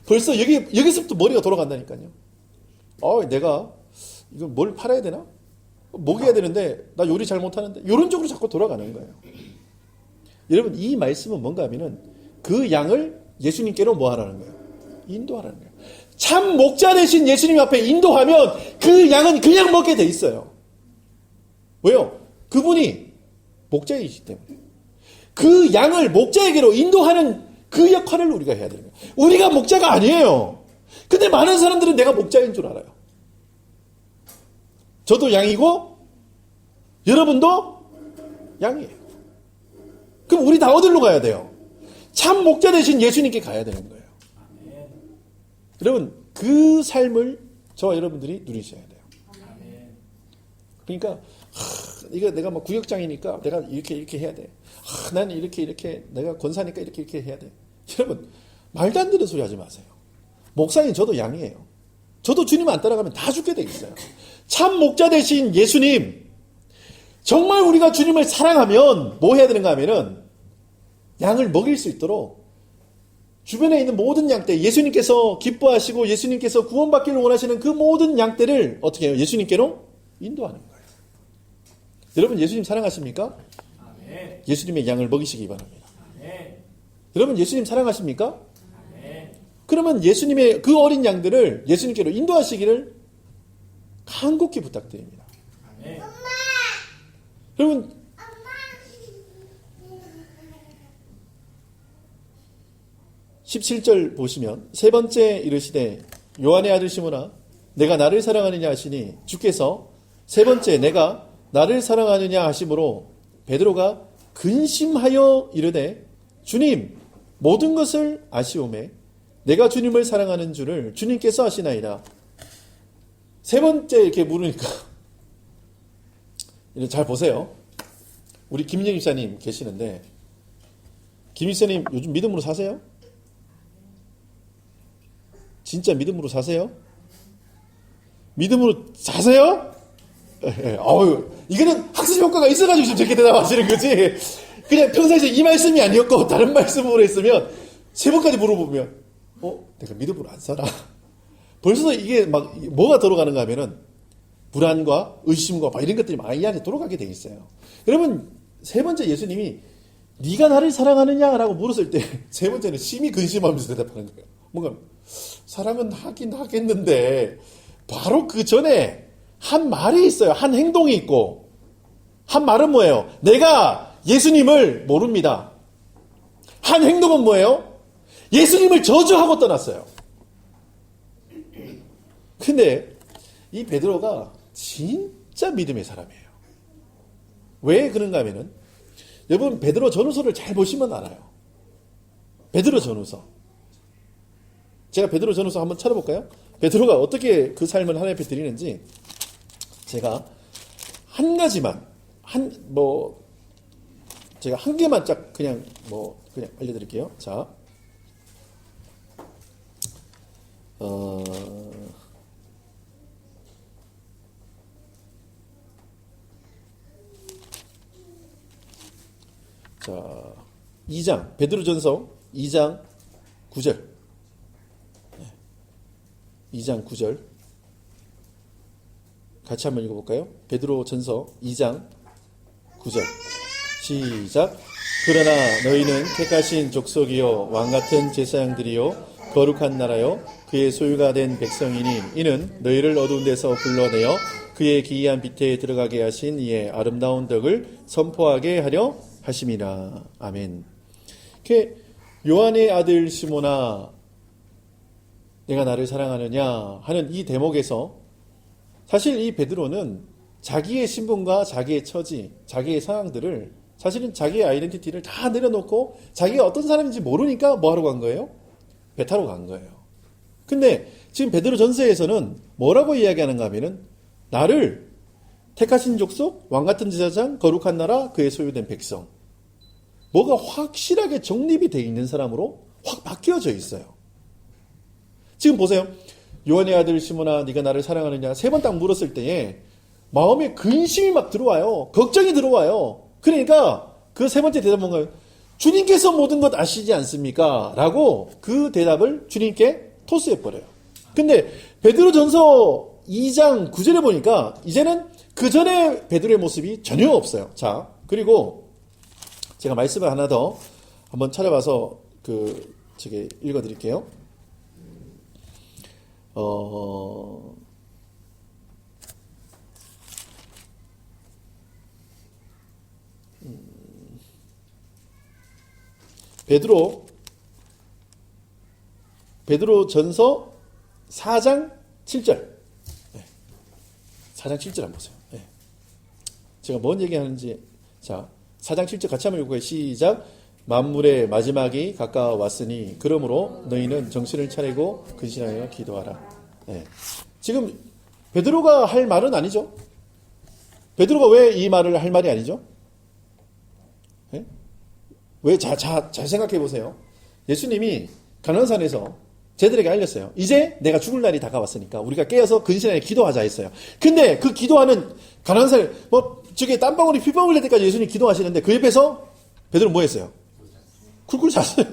벌써 여기서부터 머리가 돌아간다니까요. 내가 이거 뭘 팔아야 되나? 먹여야 되는데 나 요리 잘 못하는데 이런 쪽으로 자꾸 돌아가는 거예요. 여러분 이 말씀은 뭔가 하면은 그 양을 예수님께로 뭐 하라는 거예요? 인도하라는 거예요. 참 목자 되신 예수님 앞에 인도하면 그 양은 그냥 먹게 돼 있어요. 왜요? 그분이 목자이시기 때문에. 그 양을 목자에게로 인도하는 그 역할을 우리가 해야 되는 거예요. 우리가 목자가 아니에요. 근데 많은 사람들은 내가 목자인 줄 알아요. 저도 양이고 여러분도 양이에요. 그럼 우리 다 어디로 가야 돼요? 참 목자 되신 예수님께 가야 되는 거예요. 여러분 그 삶을 저와 여러분들이 누리셔야 돼요. 그러니까 이거 내가 뭐 구역장이니까 내가 이렇게 해야 돼. 나는 이렇게 내가 권사니까 이렇게 해야 돼. 여러분 말도 안 되는 소리 하지 마세요. 목사님 저도 양이에요. 저도 주님 안 따라가면 다 죽게 돼 있어요. 참 목자 되신 예수님, 정말 우리가 주님을 사랑하면 뭐 해야 되는가 하면은 양을 먹일 수 있도록 주변에 있는 모든 양떼, 예수님께서 기뻐하시고 예수님께서 구원받기를 원하시는 그 모든 양떼를 어떻게 해요? 예수님께로 인도하는 거예요. 여러분 예수님 사랑하십니까? 예수님의 양을 먹이시기 바랍니다. 여러분 예수님 사랑하십니까? 그러면 예수님의 그 어린 양들을 예수님께로 인도하시기를 간곡히 부탁드립니다. 여러분, 17절 보시면 세 번째 이르시되 요한의 아들 시몬아 내가 나를 사랑하느냐 하시니 주께서 세 번째 내가 나를 사랑하느냐 하심으로 베드로가 근심하여 이르되 주님 모든 것을 아시오매 내가 주님을 사랑하는 줄을 주님께서 아시나이다. 세 번째 이렇게 물으니까 잘 보세요. 우리 김인영 집사님 계시는데 김 집사님 요즘 믿음으로 사세요? 진짜 믿음으로 사세요? 믿음으로 사세요? 이거는 학습 효과가 있어가지고 좀 저렇게 대답하시는 거지. 그냥 평상시에 이 말씀이 아니었고 다른 말씀으로 했으면 세 번까지 물어보면 내가 믿음으로 안 살아. 벌써 이게 막 뭐가 들어가는가 하면은 불안과 의심과 막 이런 것들이 막 이 안에 들어가게 돼 있어요. 여러분 세 번째 예수님이 네가 나를 사랑하느냐라고 물었을 때 세 번째는 심히 근심하면서 대답하는 거예요. 뭔가 사랑은 하긴 하겠는데 바로 그 전에 한 말이 있어요. 한 행동이 있고 한 말은 뭐예요? 내가 예수님을 모릅니다. 한 행동은 뭐예요? 예수님을 저주하고 떠났어요. 근데 이 베드로가 진짜 믿음의 사람이에요. 왜 그런가 하면은 여러분 베드로 전후서를 잘 보시면 알아요. 베드로 전후서. 제가 베드로 전후서 한번 찾아볼까요? 베드로가 어떻게 그 삶을 하나님 앞에 드리는지 제가 한 가지만 제가 한 개만 딱 그냥 알려드릴게요. 자, 자, 2장 베드로전서 2장 9절 2장 9절 같이 한번 읽어볼까요? 베드로전서 2장 9절 시작. 그러나 너희는 택하신 족속이요 왕같은 제사장들이요 거룩한 나라요 그의 소유가 된 백성이니 이는 너희를 어두운 데서 불러내어 그의 기이한 빛에 들어가게 하신 이의 아름다운 덕을 선포하게 하려 하심이라. 아멘. 요한의 아들 시몬아 내가 나를 사랑하느냐 하는 이 대목에서 사실 이 베드로는 자기의 신분과 자기의 처지, 자기의 상황들을 사실은 자기의 아이덴티티를 다 내려놓고 자기가 어떤 사람인지 모르니까 뭐 하러 간 거예요? 배 타러 간 거예요. 근데 지금 베드로 전서에서는 뭐라고 이야기하는가 하면은 나를 택하신 족속, 왕같은 제사장, 거룩한 나라, 그의 소유된 백성. 뭐가 확실하게 정립이 되어 있는 사람으로 확 바뀌어져 있어요. 지금 보세요. 요한의 아들 시몬아 네가 나를 사랑하느냐 세 번 딱 물었을 때에 마음에 근심이 막 들어와요. 걱정이 들어와요. 그러니까 그 세 번째 대답은 뭔가요? 주님께서 모든 것 아시지 않습니까? 라고 그 대답을 주님께 토스해버려요. 근데 베드로전서 2장 9절에 보니까 이제는 그 전에 베드로의 모습이 전혀 없어요. 자, 그리고 제가 말씀을 하나 더 한번 찾아봐서 제가 읽어드릴게요. 베드로 전서 4장 7절. 4장 7절 한번 보세요. 제가 뭔 얘기하는지. 자, 4장 7절 같이 한번 읽어요. 시작. 만물의 마지막이 가까워왔으니 그러므로 너희는 정신을 차리고 근신하여 기도하라. 지금 베드로가 할 말은 아니죠. 베드로가 왜 이 말을 할 말이 아니죠? 왜? 잘 생각해 보세요. 예수님이 가나안산에서 쟤들에게 알렸어요. 이제 내가 죽을 날이 다가왔으니까 우리가 깨어서 근신하여 기도하자 했어요. 근데 그 기도하는 가나안산에 저게 땀방울이 피방울 날 때까지 예수님이 기도하시는데 그 옆에서 베드로 뭐 했어요? 굴굴 잤어요.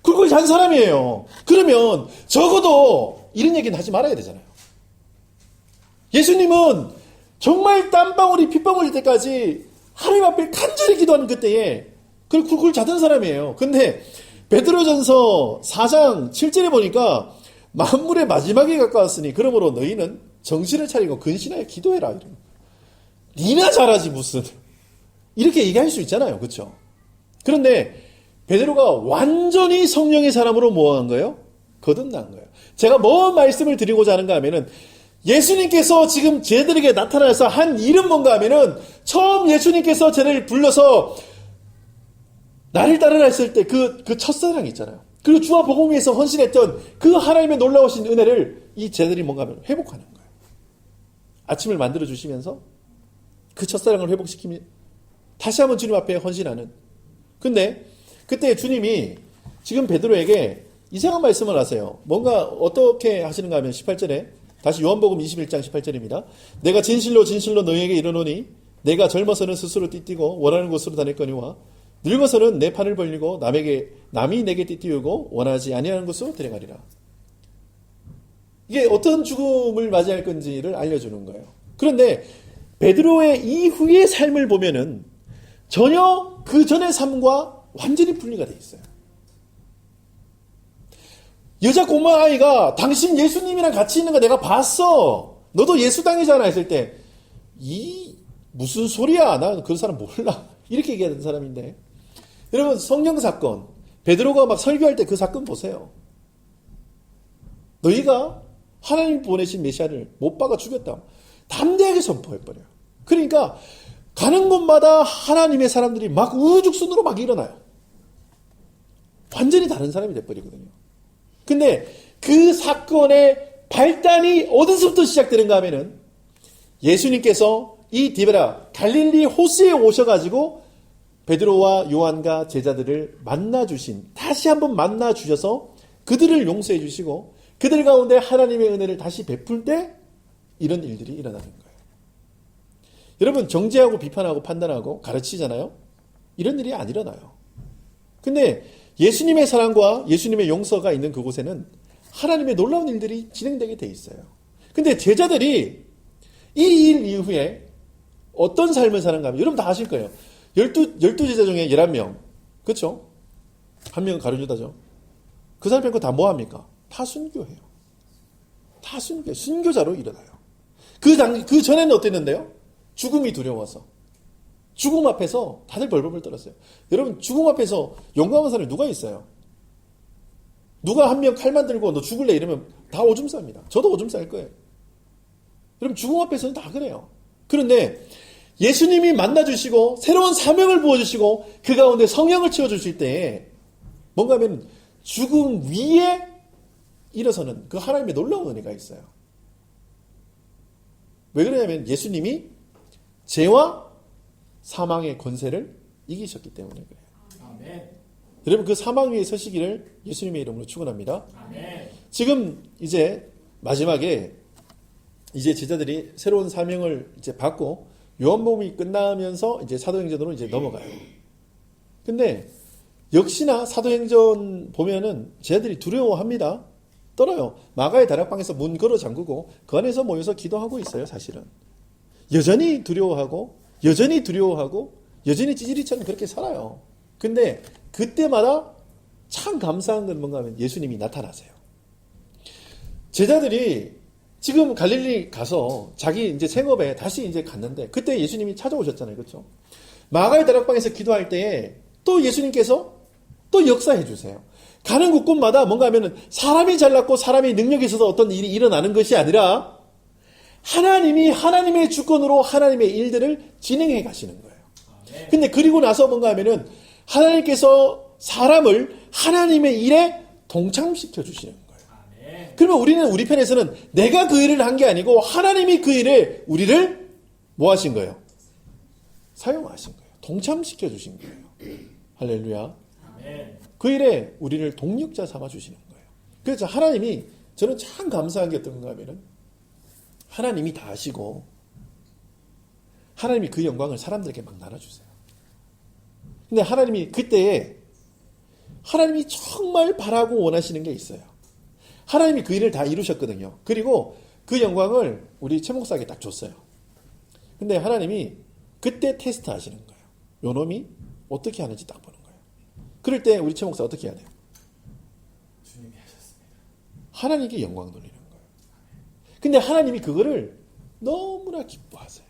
굴굴 잔 사람이에요. 그러면 적어도 이런 얘기는 하지 말아야 되잖아요. 예수님은 정말 땀방울이 핏방울일 때까지 하나님 앞에 간절히 기도하는 그때에 그걸 굴굴 자던 사람이에요. 근데 베드로전서 4장 7절에 보니까 만물의 마지막에 가까웠으니 그러므로 너희는 정신을 차리고 근신하여 기도해라. 니나 잘하지 무슨. 이렇게 얘기할 수 있잖아요. 그렇죠? 그런데 베드로가 완전히 성령의 사람으로 뭐한 거예요? 거듭난 거예요. 제가 뭐 말씀을 드리고자 하는가 하면은 예수님께서 지금 쟤들에게 나타나서 한 일은 뭔가 하면은 처음 예수님께서 쟤를 불러서 나를 따르라 했을 때 그 첫사랑 있잖아요. 그리고 주와 복음 위해서 헌신했던 그 하나님의 놀라우신 은혜를 이 쟤들이 뭔가 하면 회복하는 거예요. 아침을 만들어 주시면서 그 첫사랑을 회복시키면 다시 한번 주님 앞에 헌신하는. 근데 그때 주님이 지금 베드로에게 이상한 말씀을 하세요. 뭔가 어떻게 하시는가 하면 18절에 다시 요한복음 21장 18절입니다. 내가 진실로 진실로 너희에게 이르노니 내가 젊어서는 스스로 띠띠고 원하는 곳으로 다녔거니와 늙어서는 내 판을 벌리고 남이 내게 띠띠우고 원하지 아니하는 곳으로 데려가리라. 이게 어떤 죽음을 맞이할 건지를 알려주는 거예요. 그런데 베드로의 이후의 삶을 보면은 전혀 그 전의 삶과 완전히 분리가 돼 있어요. 여자 꼬마 아이가 당신 예수님이랑 같이 있는 거 내가 봤어. 너도 예수당이잖아 했을 때 무슨 소리야. 나 그 사람 몰라. 이렇게 얘기하는 사람인데 여러분 성령 사건 베드로가 막 설교할 때 그 사건 보세요. 너희가 하나님 보내신 메시아를 못 박아 죽였다. 담대하게 선포해버려요. 그러니까 가는 곳마다 하나님의 사람들이 막 우후죽순으로 막 일어나요. 완전히 다른 사람이 돼버리거든요. 근데 그 사건의 발단이 어디서부터 시작되는가 하면은 예수님께서 이 디베라 갈릴리 호수에 오셔가지고 베드로와 요한과 제자들을 만나주신, 다시 한번 만나주셔서 그들을 용서해 주시고 그들 가운데 하나님의 은혜를 다시 베풀 때 이런 일들이 일어나는 거예요. 여러분 정죄하고 비판하고 판단하고 가르치잖아요. 이런 일이 안 일어나요. 근데 예수님의 사랑과 예수님의 용서가 있는 그곳에는 하나님의 놀라운 일들이 진행되게 돼 있어요. 근데 제자들이 이 일 이후에 어떤 삶을 사는가 하면 여러분 다 아실 거예요. 12 제자 중에 11명. 그렇죠? 한 명은 가룟유다죠. 그 사람 빼고 다 뭐합니까? 다 순교해요. 다 순교자로 일어나요. 그 전에는 어땠는데요? 죽음이 두려워서. 죽음 앞에서 다들 벌벌 떨었어요. 여러분 죽음 앞에서 용감한 사람이 누가 있어요? 누가 한 명 칼만 들고 너 죽을래 이러면 다 오줌 쌉니다. 저도 오줌 쌀 거예요. 여러분 죽음 앞에서는 다 그래요. 그런데 예수님이 만나주시고 새로운 사명을 부어주시고 그 가운데 성령을 채워주실 때 뭔가 하면 죽음 위에 일어서는 그 하나님의 놀라운 은혜가 있어요. 왜 그러냐면 예수님이 죄와 사망의 권세를 이기셨기 때문에 그래요. 아멘. 여러분 그 사망 위에 서시기를 예수님의 이름으로 축원합니다. 아멘. 지금 이제 마지막에 이제 제자들이 새로운 사명을 이제 받고 요한복음이 끝나면서 이제 사도행전으로 이제 넘어가요. 근데 역시나 사도행전 보면은 제자들이 두려워합니다. 떨어요. 마가의 다락방에서 문 걸어 잠그고 그 안에서 모여서 기도하고 있어요. 사실은 여전히 두려워하고 여전히 찌질이처럼 그렇게 살아요. 근데 그때마다 참 감사한 건 뭔가 하면 예수님이 나타나세요. 제자들이 지금 갈릴리 가서 자기 이제 생업에 다시 이제 갔는데 그때 예수님이 찾아오셨잖아요. 그렇죠? 마가의 다락방에서 기도할 때에 또 예수님께서 또 역사해 주세요. 가는 곳곳마다 뭔가 하면은 사람이 잘났고 사람이 능력이 있어서 어떤 일이 일어나는 것이 아니라 하나님이 하나님의 주권으로 하나님의 일들을 진행해 가시는 거예요. 근데 그리고 나서 뭔가 하면은 하나님께서 사람을 하나님의 일에 동참시켜 주시는 거예요. 그러면 우리는 우리 편에서는 내가 그 일을 한 게 아니고 하나님이 그 일에 우리를 뭐 하신 거예요? 사용하신 거예요. 동참시켜 주신 거예요. 할렐루야. 그 일에 우리를 동력자 삼아 주시는 거예요. 그래서 하나님이 저는 참 감사한 게 어떤가 하면은 하나님이 다 아시고 하나님이 그 영광을 사람들에게 막 나눠주세요. 근데 하나님이 그때에 하나님이 정말 바라고 원하시는 게 있어요. 하나님이 그 일을 다 이루셨거든요. 그리고 그 영광을 우리 최 목사에게 딱 줬어요. 근데 하나님이 그때 테스트 하시는 거예요. 요 놈이 어떻게 하는지 딱 보는 거예요. 그럴 때 우리 최 목사 어떻게 해야 돼요? 하나님께 영광 돌리는 거예요. 근데 하나님이 그거를 너무나 기뻐하세요.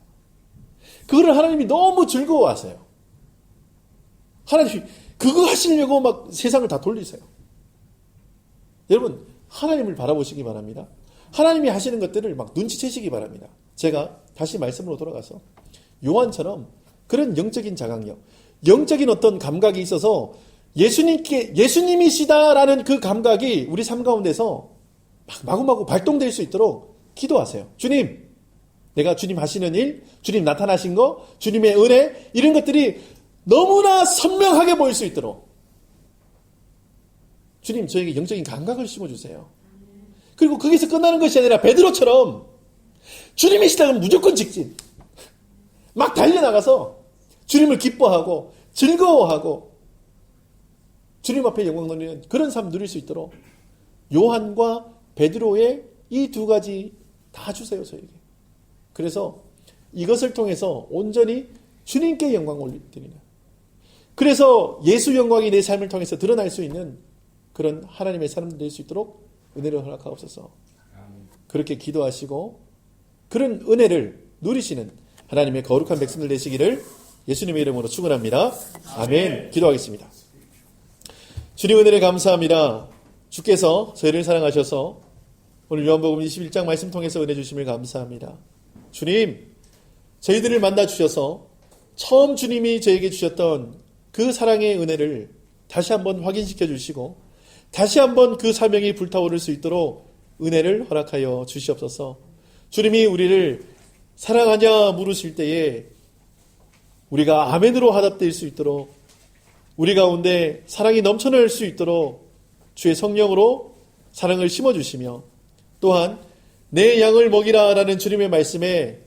그거를 하나님이 너무 즐거워하세요. 하나님이 그거 하시려고 막 세상을 다 돌리세요. 여러분, 하나님을 바라보시기 바랍니다. 하나님이 하시는 것들을 막 눈치채시기 바랍니다. 제가 다시 말씀으로 돌아가서 요한처럼 그런 영적인 자각력, 영적인 어떤 감각이 있어서 예수님이시다라는 그 감각이 우리 삶 가운데서 막 마구마구 발동될 수 있도록 기도하세요. 주님, 내가 주님 하시는 일, 주님 나타나신 거, 주님의 은혜, 이런 것들이 너무나 선명하게 보일 수 있도록 주님 저에게 영적인 감각을 심어주세요. 그리고 거기서 끝나는 것이 아니라 베드로처럼 주님이시다면 무조건 직진, 막 달려나가서 주님을 기뻐하고 즐거워하고 주님 앞에 영광 돌리는 그런 삶 누릴 수 있도록 요한과 베드로의 이 두 가지 다 주세요, 저에게. 그래서 이것을 통해서 온전히 주님께 영광 올려드리는, 그래서 예수 영광이 내 삶을 통해서 드러날 수 있는 그런 하나님의 사람들 될 수 있도록 은혜를 허락하옵소서. 그렇게 기도하시고 그런 은혜를 누리시는 하나님의 거룩한 백성들 되시기를 예수님의 이름으로 축원합니다. 아멘. 기도하겠습니다. 주님 은혜를 감사합니다. 주께서 저희를 사랑하셔서 오늘 요한복음 21장 말씀 통해서 은혜 주심을 감사합니다. 주님, 저희들을 만나 주셔서 처음 주님이 저에게 주셨던 그 사랑의 은혜를 다시 한번 확인시켜 주시고 다시 한번 그 사명이 불타오를 수 있도록 은혜를 허락하여 주시옵소서. 주님이 우리를 사랑하냐 물으실 때에 우리가 아멘으로 화답될 수 있도록, 우리 가운데 사랑이 넘쳐날 수 있도록 주의 성령으로 사랑을 심어주시며, 또한 내 양을 먹이라 라는 주님의 말씀에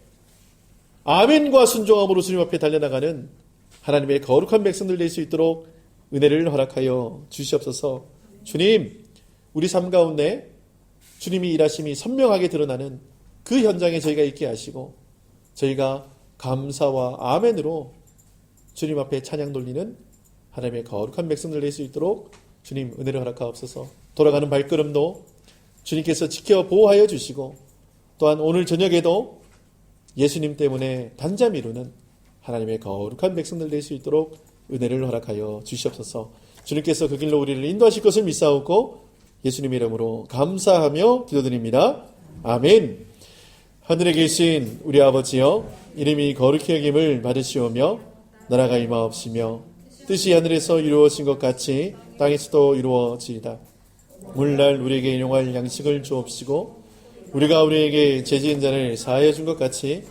아멘과 순종함으로 주님 앞에 달려나가는 하나님의 거룩한 백성들 될 수 있도록 은혜를 허락하여 주시옵소서. 주님, 우리 삶 가운데 주님이 일하심이 선명하게 드러나는 그 현장에 저희가 있게 하시고 저희가 감사와 아멘으로 주님 앞에 찬양 돌리는 하나님의 거룩한 백성들 될 수 있도록 주님 은혜를 허락하옵소서. 돌아가는 발걸음도 주님께서 지켜 보호하여 주시고, 또한 오늘 저녁에도 예수님 때문에 단잠 이루는 하나님의 거룩한 백성들 될 수 있도록 은혜를 허락하여 주시옵소서. 주님께서 그 길로 우리를 인도하실 것을 믿사오고 예수님의 이름으로 감사하며 기도드립니다. 아멘. 하늘에 계신 우리 아버지여, 이름이 거룩히 여김을 받으시오며 나라가 임하옵시며 뜻이 하늘에서 이루어진 것 같이 땅에서도 이루어지이다. 오늘날 우리에게 일용할 양식을 주옵시고 우리가 우리에게 죄 지은 자를 사하여 준 것 같이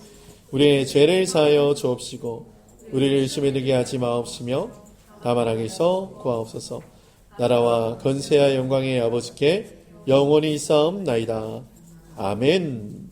우리의 죄를 사하여 주옵시고 우리를 시험에 들게 하지 마옵시며 다만 악에서 구하옵소서. 나라와 건세와 영광의 아버지께 영원히 있사옵나이다. 아멘.